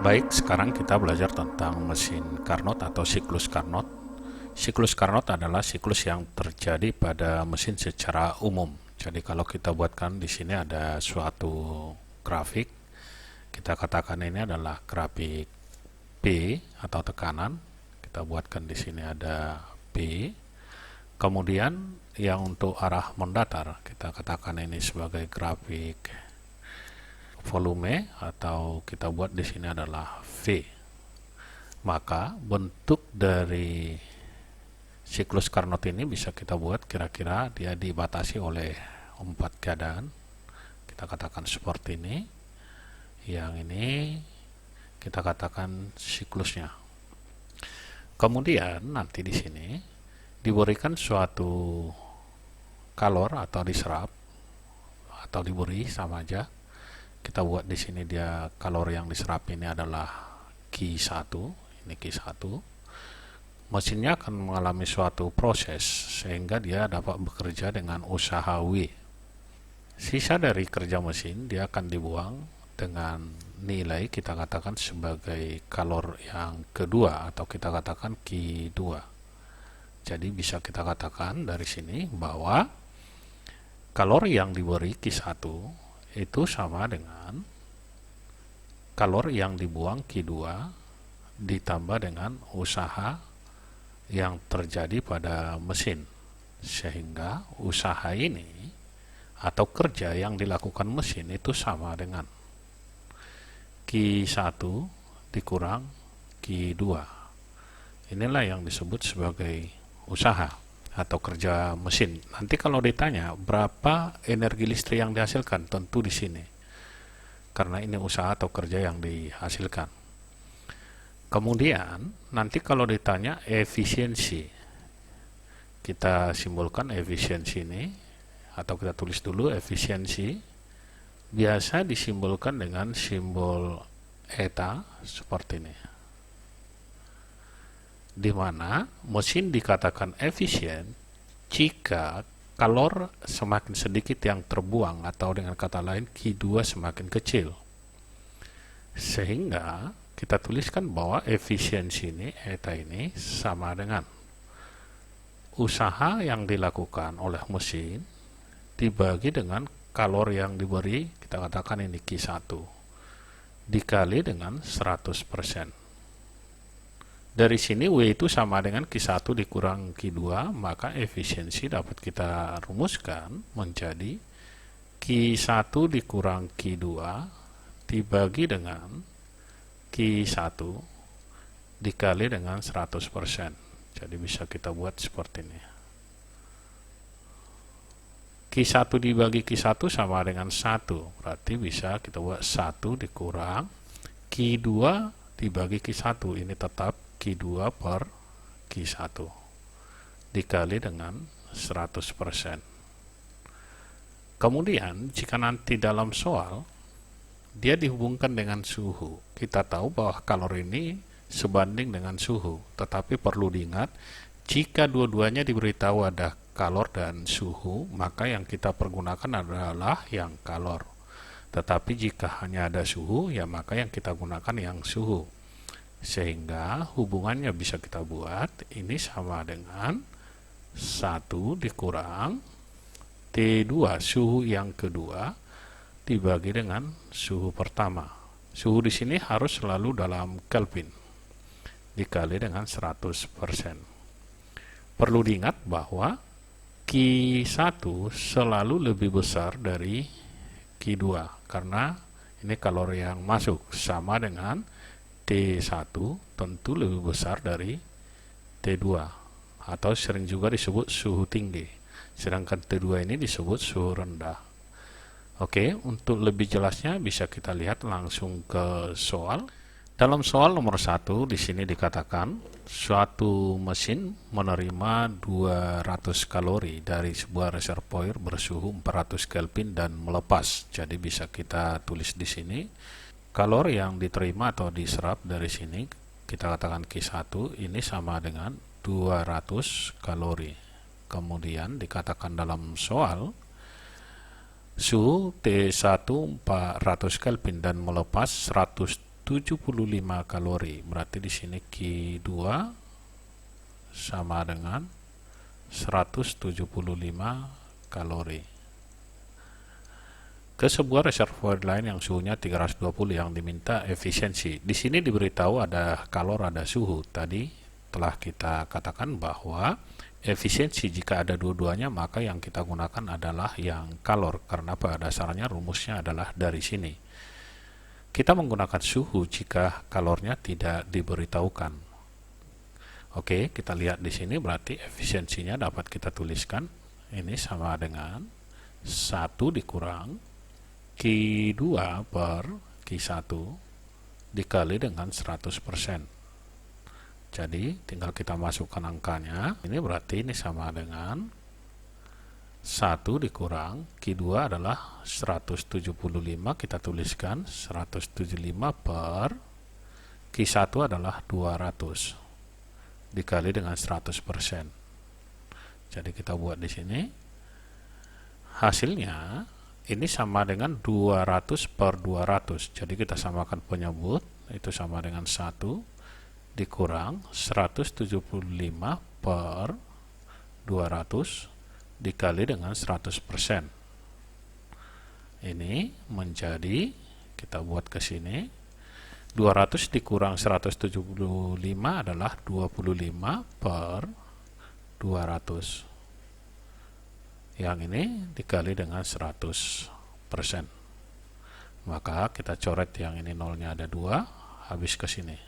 Baik, sekarang kita belajar tentang mesin Carnot atau siklus Carnot. Siklus Carnot adalah siklus yang terjadi pada mesin secara umum. Jadi kalau kita buatkan di sini ada suatu grafik, kita katakan ini adalah grafik P atau tekanan. Kita buatkan di sini ada P. Kemudian yang untuk arah mendatar, kita katakan ini sebagai grafik volume atau kita buat di sini adalah V. Maka bentuk dari siklus Carnot ini bisa kita buat kira-kira dia dibatasi oleh 4 keadaan. Kita katakan seperti ini. Yang ini kita katakan siklusnya. Kemudian nanti di sini diberikan suatu kalor atau diserap atau diberi sama aja. Kita buat di sini dia kalor yang diserap ini adalah Q1, ini Q1. Mesinnya akan mengalami suatu proses sehingga dia dapat bekerja dengan usaha W. Sisa dari kerja mesin dia akan dibuang dengan nilai kita katakan sebagai kalor yang kedua atau kita katakan Q2. Jadi bisa kita katakan dari sini bahwa kalor yang diberi Q1 itu sama dengan kalor yang dibuang Q2 ditambah dengan usaha yang terjadi pada mesin, sehingga usaha ini atau kerja yang dilakukan mesin itu sama dengan Q1 dikurang Q2. Inilah yang disebut sebagai usaha atau kerja mesin. Nanti kalau ditanya berapa energi listrik yang dihasilkan, tentu di sini. Karena ini usaha atau kerja yang dihasilkan. Kemudian nanti kalau ditanya efisiensi, kita simbolkan efisiensi ini atau kita tulis dulu efisiensi. Biasa disimbolkan dengan simbol eta seperti ini, di mana mesin dikatakan efisien jika kalor semakin sedikit yang terbuang atau dengan kata lain Q2 semakin kecil. Sehingga kita tuliskan bahwa efisiensi ini, eta ini sama dengan usaha yang dilakukan oleh mesin dibagi dengan kalor yang diberi, kita katakan ini Q1, dikali dengan 100%. Dari sini W itu sama dengan Q1 dikurang Q2, maka efisiensi dapat kita rumuskan menjadi Q1 dikurang Q2 dibagi dengan Q1 dikali dengan 100%. Jadi bisa kita buat seperti ini. Q1 dibagi Q1 sama dengan 1, berarti bisa kita buat 1 dikurang Q2 dibagi Q1, ini tetap Q2 per Q1 dikali dengan 100%. Kemudian jika nanti dalam soal dia dihubungkan dengan suhu, kita tahu bahwa kalor ini sebanding dengan suhu, tetapi perlu diingat jika dua-duanya diberitahu ada kalor dan suhu, maka yang kita pergunakan adalah yang kalor. Tetapi jika hanya ada suhu, ya maka yang kita gunakan yang suhu. Sehingga hubungannya bisa kita buat ini sama dengan 1 dikurang T2 suhu yang kedua dibagi dengan suhu pertama. Suhu di sini harus selalu dalam Kelvin dikali dengan 100%. Perlu diingat bahwa Q1 selalu lebih besar dari Q2 karena ini kalor yang masuk sama dengan T1 tentu lebih besar dari T2 atau sering juga disebut suhu tinggi, sedangkan T2 ini disebut suhu rendah. Oke, untuk lebih jelasnya bisa kita lihat langsung ke soal. Dalam soal nomor 1 di sini dikatakan suatu mesin menerima 200 kalori dari sebuah reservoir bersuhu 400 Kelvin dan melepas. Jadi bisa kita tulis di sini kalor yang diterima atau diserap dari sini kita katakan Q1 ini sama dengan 200 kalori. Kemudian dikatakan dalam soal suhu T1 400 Kelvin dan melepas 170 75 kalori. Berarti di sini Q2 sama dengan 175 kalori. Ke sebuah reservoir lain yang suhunya 320 yang diminta efisiensi. Di sini diberitahu ada kalor, ada suhu. Tadi telah kita katakan bahwa efisiensi jika ada dua-duanya maka yang kita gunakan adalah yang kalor, karena pada dasarnya rumusnya adalah dari sini. Kita menggunakan suhu jika kalornya tidak diberitahukan. Oke, kita lihat di sini berarti efisiensinya dapat kita tuliskan ini sama dengan 1 dikurang Q2 per Q1 dikali dengan 100%. Jadi tinggal kita masukkan angkanya. Ini berarti ini sama dengan 1 dikurang Q2 adalah 175, kita tuliskan 175 per Q1 adalah 200 dikali dengan 100%. Jadi kita buat di sini. Hasilnya ini sama dengan 200 per 200. Jadi kita samakan penyebut, itu sama dengan 1 dikurang 175 per 200 dikali dengan 100%. Ini menjadi, kita buat ke sini, 200 dikurang 175 adalah 25 per 200. Yang ini dikali dengan 100%. Maka kita coret yang ini nolnya ada 2, habis ke sini.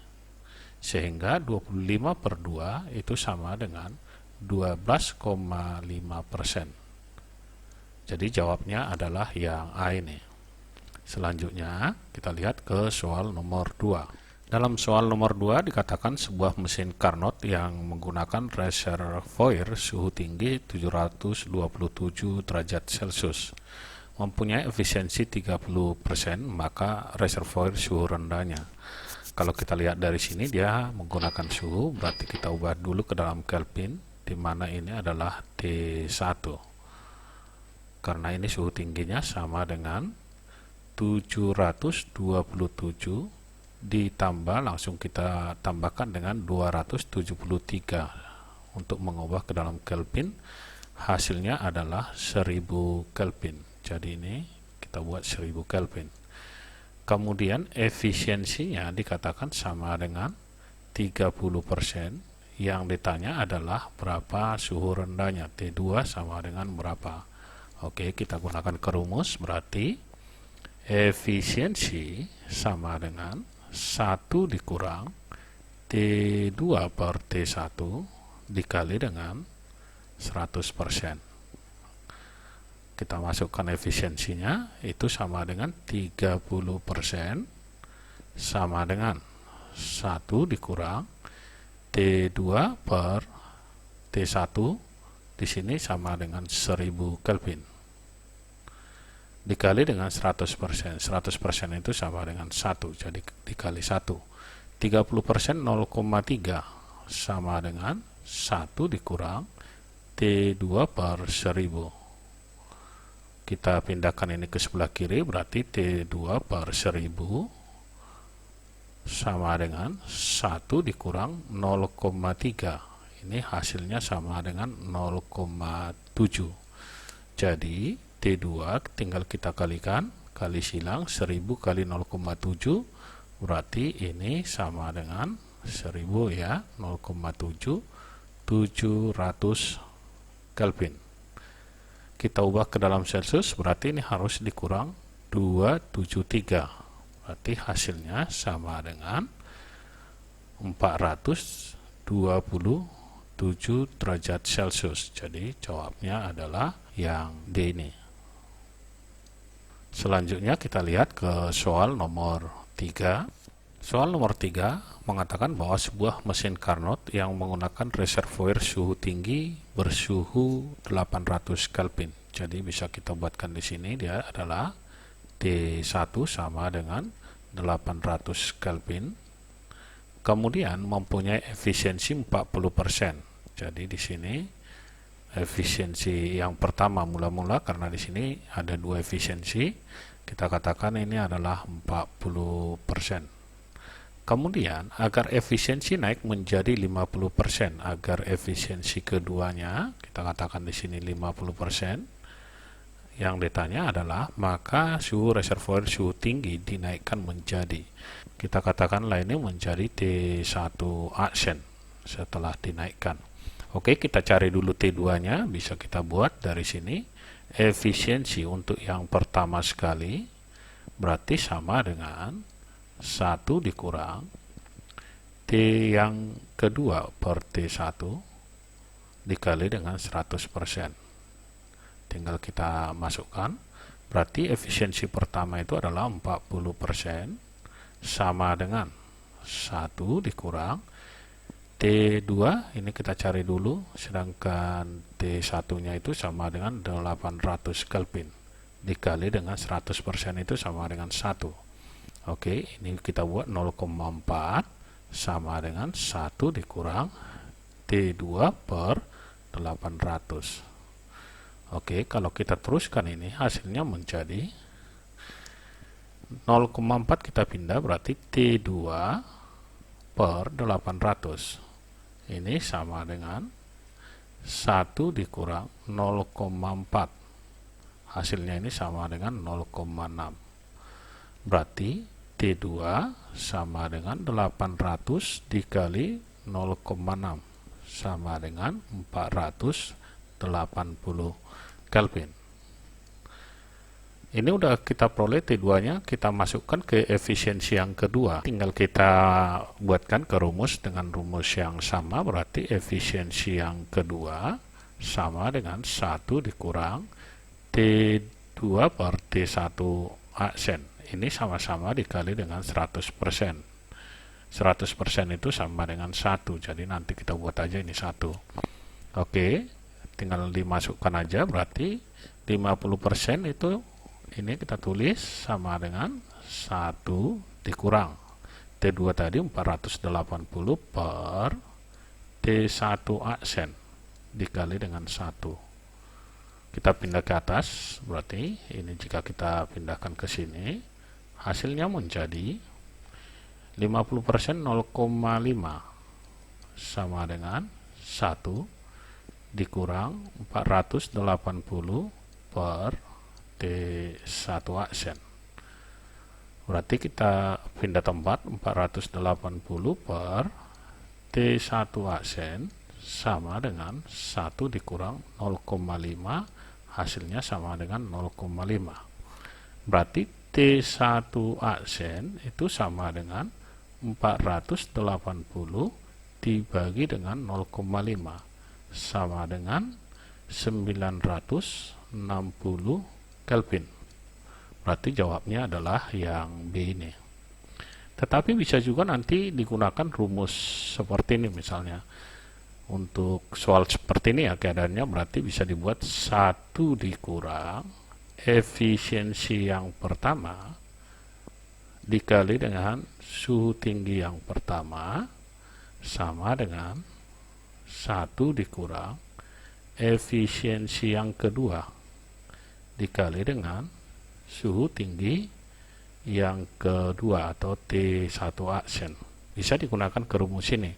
Sehingga 25 per 2 itu sama dengan 12,5%. Jadi jawabnya adalah yang A ini. Selanjutnya kita lihat ke soal nomor 2. Dalam soal nomor 2 dikatakan sebuah mesin Carnot yang menggunakan reservoir suhu tinggi 727 derajat Celcius mempunyai efisiensi 30%, maka reservoir suhu rendahnya. Kalau kita lihat dari sini dia menggunakan suhu, berarti kita ubah dulu ke dalam Kelvin, di mana ini adalah T1. Karena ini suhu tingginya sama dengan 727 ditambah, langsung kita tambahkan dengan 273 untuk mengubah ke dalam Kelvin. Hasilnya adalah 1000 Kelvin. Jadi ini kita buat 1000 Kelvin. Kemudian efisiensinya dikatakan sama dengan 30%. Yang ditanya adalah berapa suhu rendahnya, T2 sama dengan berapa. Oke, kita gunakan ke rumus, berarti efisiensi sama dengan 1 dikurang T2 per T1 dikali dengan 100%. Kita masukkan efisiensinya, itu sama dengan 30% sama dengan 1 dikurang T2 per T1 di sini sama dengan 1000 Kelvin dikali dengan 100%. 100% itu sama dengan 1, jadi dikali 1. 30% 0,3 sama dengan 1 dikurang T2 per 1000. Kita pindahkan ini ke sebelah kiri, berarti T2 per 1000 sama dengan 1 dikurang 0,3. Ini hasilnya sama dengan 0,7. Jadi T2 tinggal kita kalikan, kali silang 1000 kali 0,7, berarti ini sama dengan 1000 ya, 0,7, 700 Kelvin. Kita ubah ke dalam Celcius, berarti ini harus dikurang 273. Berarti hasilnya sama dengan 427 derajat Celcius. Jadi jawabnya adalah yang D ini. Selanjutnya kita lihat ke soal nomor 3. Soal nomor 3 mengatakan bahwa sebuah mesin Carnot yang menggunakan reservoir suhu tinggi bersuhu 800 Kelvin. Jadi bisa kita buatkan di sini, dia adalah T1 sama dengan 800 Kelvin. Kemudian mempunyai efisiensi 40%. Jadi di sini efisiensi yang pertama mula-mula, karena di sini ada dua efisiensi, kita katakan ini adalah 40%. Kemudian agar efisiensi naik menjadi 50%, agar efisiensi keduanya kita katakan di sini 50%, yang ditanya adalah maka suhu reservoir suhu tinggi dinaikkan menjadi, kita katakanlah ini menjadi T1 aksen setelah dinaikkan. Oke, kita cari dulu T2-nya, bisa kita buat dari sini. Efisiensi untuk yang pertama sekali berarti sama dengan 1 dikurang T yang kedua per T1 dikali dengan 100%. Tinggal kita masukkan, berarti efisiensi pertama itu adalah 40%, sama dengan 1 dikurang T2, ini kita cari dulu, sedangkan T1-nya itu sama dengan 800 Kelvin, dikali dengan 100% itu sama dengan 1. Oke, ini kita buat 0,4 sama dengan 1 dikurang T2 per 800. Oke, kalau kita teruskan ini hasilnya menjadi 0,4 kita pindah, berarti T2 per 800. Ini sama dengan 1 dikurang 0,4. Hasilnya ini sama dengan 0,6. Berarti T2 sama dengan 800 dikali 0,6 sama dengan 480 Kelvin. Ini udah kita peroleh T2-nya, kita masukkan ke efisiensi yang kedua. Tinggal kita buatkan ke rumus dengan rumus yang sama, berarti efisiensi yang kedua sama dengan 1 dikurang T2 per T1 aksen. Ini sama-sama dikali dengan 100%. 100% itu sama dengan 1, jadi nanti kita buat aja ini 1. Oke, tinggal dimasukkan aja, berarti 50% itu ini kita tulis sama dengan 1 dikurang T2 tadi 480 per T1 aksen dikali dengan 1. Kita pindah ke atas, berarti ini jika kita pindahkan ke sini, hasilnya menjadi 50% 0,5 sama dengan 1 dikurang 480 per T1 aksen. Berarti kita pindah tempat, 480 per T1 aksen sama dengan 1 dikurang 0,5, hasilnya sama dengan 0,5. Berarti T1 aksen itu sama dengan 480 dibagi dengan 0,5 sama dengan 960 Kelvin. Berarti jawabnya adalah yang B ini. Tetapi bisa juga nanti digunakan rumus seperti ini, misalnya untuk soal seperti ini ya keadaannya, berarti bisa dibuat 1 dikurang efisiensi yang pertama dikali dengan suhu tinggi yang pertama sama dengan 1 dikurang efisiensi yang kedua dikali dengan suhu tinggi yang kedua atau T1 aksen. Bisa digunakan ke rumus ini.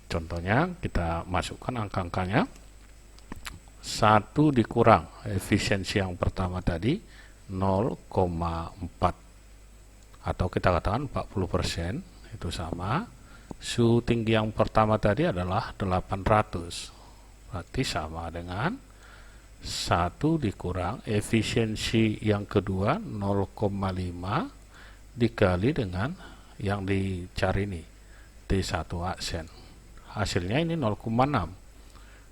Contohnya kita masukkan angka-angkanya. 1 dikurang efisiensi yang pertama tadi 0,4 atau kita katakan 40%, itu sama. Suhu tinggi yang pertama tadi adalah 800, berarti sama dengan 1 dikurang efisiensi yang kedua 0,5 dikali dengan yang dicari ini T1 aksen. Hasilnya ini 0,6.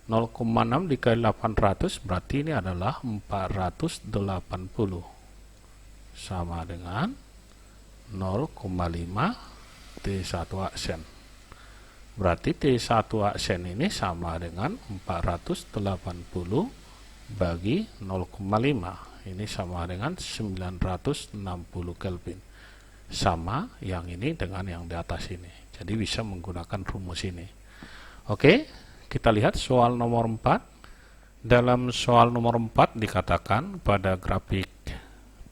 0,6 dikali 800 berarti ini adalah 480 sama dengan 0,5 T1 aksen. Berarti T1 aksen ini sama dengan 480 bagi 0,5. Ini sama dengan 960 Kelvin. Sama yang ini dengan yang di atas ini. Jadi bisa menggunakan rumus ini. Oke, kita lihat soal nomor 4. Dalam soal nomor 4 dikatakan pada grafik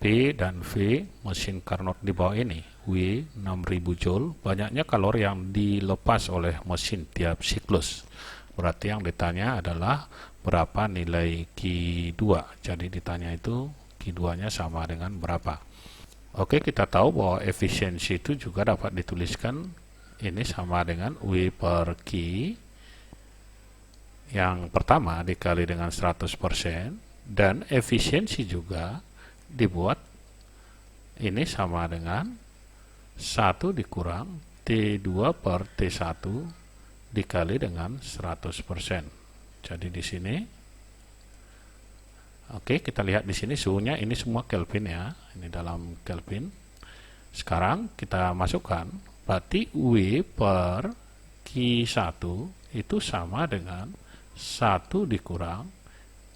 P dan V mesin Carnot di bawah ini, W 6000 Joule, banyaknya kalor yang dilepas oleh mesin tiap siklus. Berarti yang ditanya adalah berapa nilai Q2. Jadi ditanya itu Q2 nya sama dengan berapa. Oke, kita tahu bahwa efisiensi itu juga dapat dituliskan ini sama dengan W per Q yang pertama dikali dengan 100%, dan efisiensi juga dibuat ini sama dengan 1 dikurang T2 per T1 dikali dengan 100%. Jadi di sini, oke, kita lihat di sini suhunya ini semua Kelvin ya, ini dalam Kelvin. Sekarang kita masukkan, berarti W per Q1 itu sama dengan 1 dikurang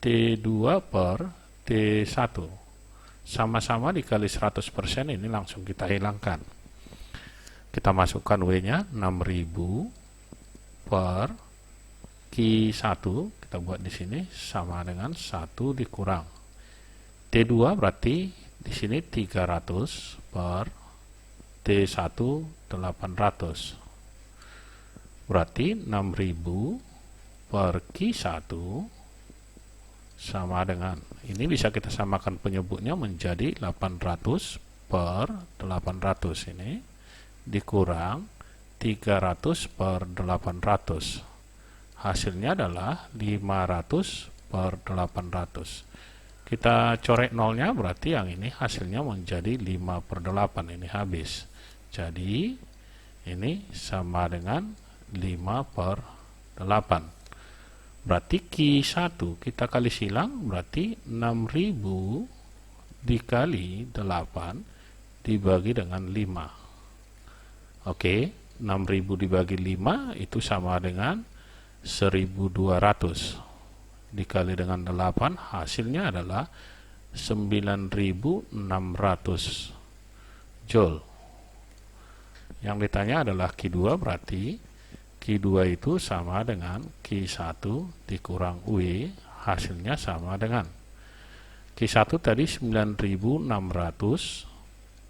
T2 per T1. Sama-sama dikali 100%, ini langsung kita hilangkan. Kita masukkan W-nya 6000 per Q1, kita buat di sini sama dengan 1 dikurang T2, berarti di sini 300 per T1 800. Berarti 6000 per Q1 sama dengan, ini bisa kita samakan penyebutnya menjadi 800 per 800 ini dikurang 300 per 800. Hasilnya adalah 500 per 800. Kita coret nolnya, berarti yang ini hasilnya menjadi 5 per 8, ini habis. Jadi ini sama dengan 5 per 8. Berarti Q1 kita kali silang, berarti 6000 dikali 8 dibagi dengan 5. Oke, 6000 dibagi 5 itu sama dengan 1200 dikali dengan 8, hasilnya adalah 9600 Joule. Yang ditanya adalah Q2, berarti Q2 itu sama dengan Q1 dikurang W, hasilnya sama dengan Q1 tadi 9600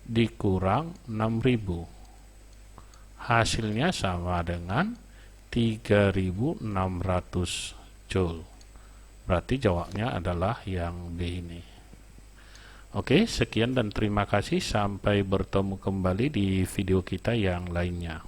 dikurang 6000, hasilnya sama dengan 3600 Joule. Berarti jawabnya adalah yang B ini. Oke, sekian dan terima kasih. Sampai bertemu kembali di video kita yang lainnya.